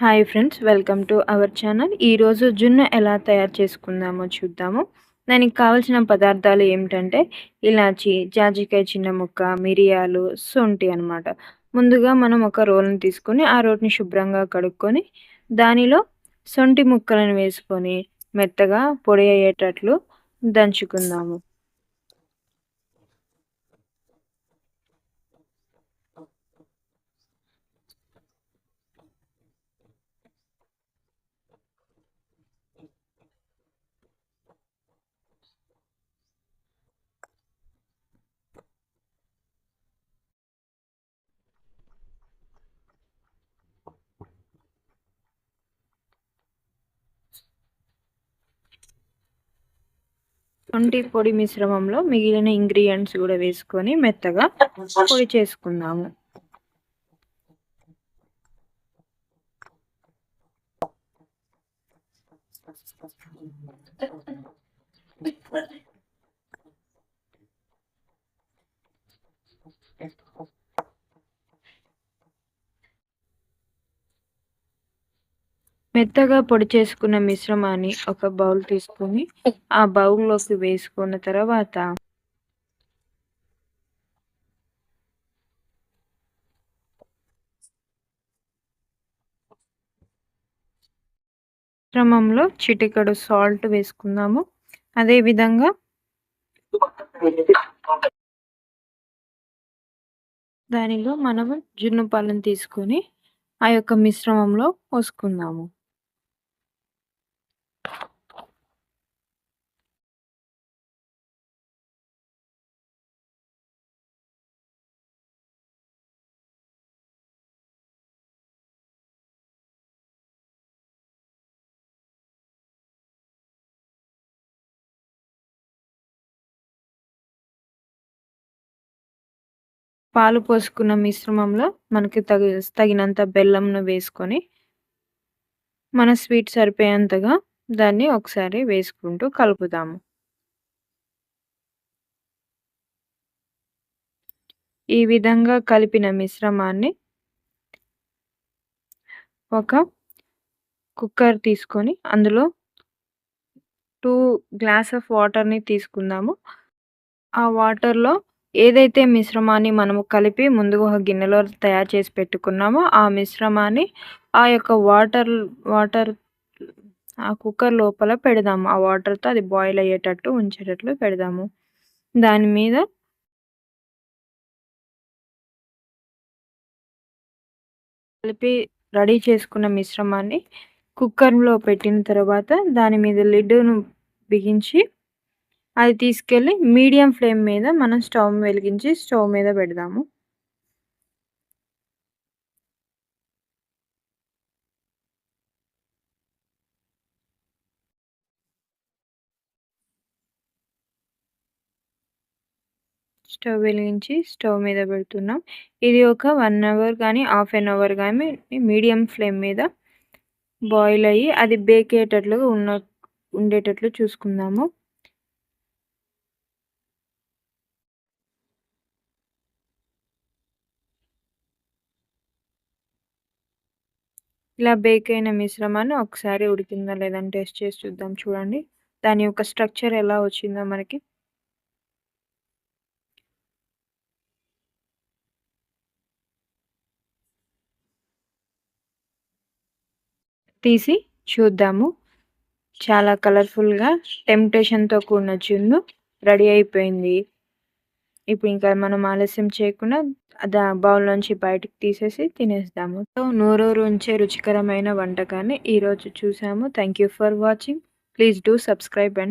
Hi friends, welcome to our channel. ఈరోజు జున్ను ఎలా తయారు చేసుకుందామో చూద్దాము. దానికి కావాల్సిన పదార్థాలు ఏమిటంటే ఇలాచి, జాజికాయ చిన్న ముక్క, మిరియాలు, శొంఠి అనమాట. ముందుగా మనం ఒక రోలుని తీసుకొని ఆ రోటిని శుభ్రంగా కడుక్కొని దానిలో శొంఠి ముక్కలను వేసుకొని మెత్తగా పొడి అయ్యేటట్లు దంచుకుందాము. శొంఠి పొడి మిశ్రమంలో మిగిలిన ఇంగ్రీడియంట్స్ కూడా వేసుకొని మెత్తగా పొడి చేసుకుందాము. మెత్తగా పొడి చేసుకున్న మిశ్రమాన్ని ఒక బౌల్ తీసుకొని ఆ బౌల్లోకి వేసుకున్న తర్వాత మిశ్రమంలో చిటికెడు సాల్ట్ వేసుకుందాము. అదేవిధంగా దానిలో మనము జున్ను పాలను తీసుకొని ఆ యొక్క మిశ్రమంలో పోసుకుందాము. పాలు పోసుకున్న మిశ్రమంలో మనకి తగినంత బెల్లంను వేసుకొని మన స్వీట్ సరిపోయేంతగా దాన్ని ఒకసారి వేసుకుంటూ కలుపుదాము. ఈ విధంగా కలిపిన మిశ్రమాన్ని ఒక కుక్కర్ తీసుకొని అందులో 2 గ్లాస్ ఆఫ్ వాటర్‌ని తీసుకుందాము. ఆ వాటర్‌లో ఏదైతే మిశ్రమాన్ని మనము కలిపి ముందుగా ఒక గిన్నెలో తయారు చేసి పెట్టుకున్నామో ఆ మిశ్రమాన్ని ఆ యొక్క వాటర్ ఆ కుక్కర్ లోపల పెడదాము. ఆ వాటర్‌తో అది బాయిల్ అయ్యేటట్టు ఉంచేటట్లు పెడదాము. దాని మీద కలిపి రెడీ చేసుకున్న మిశ్రమాన్ని కుక్కర్‌లో పెట్టిన తర్వాత దాని మీద లిడ్‌ను బిగించి అది తీసుకెళ్ళి మీడియం ఫ్లేమ్ మీద మనం స్టవ్ వెలిగించి స్టవ్ మీద పెడదాము. స్టవ్ వెలిగించి స్టవ్ మీద పెడుతున్నాం. ఇది ఒక 1 అవర్ కానీ హాఫ్ ఎన్ అవర్ కానీ మీడియం ఫ్లేమ్ మీద బాయిల్ అయ్యి అది బేక్ అయ్యేటట్లుగా ఉండేటట్లు చూసుకుందాము. ఇలా బేక్ అయిన మిశ్రమాన్ని ఒకసారి ఉడికిందా లేదని టెస్ట్ చేసి చూద్దాం. చూడండి దాని యొక్క స్ట్రక్చర్ ఎలా వచ్చిందో మనకి. తీసి చూద్దాము. చాలా కలర్‌ఫుల్‌గా టెంప్టేషన్‌తో కూడిన జున్ను రెడీ అయిపోయింది. ఇప్పుడు ఇంకా మనం ఆలస్యం చేయకుండా బౌల్ నుంచి బయటికి తీసేసి తినేద్దాము. సో నోరూరించే రుచికరమైన వంటకాన్ని ఈరోజు చూసాము. Thank you for watching. Please do subscribe and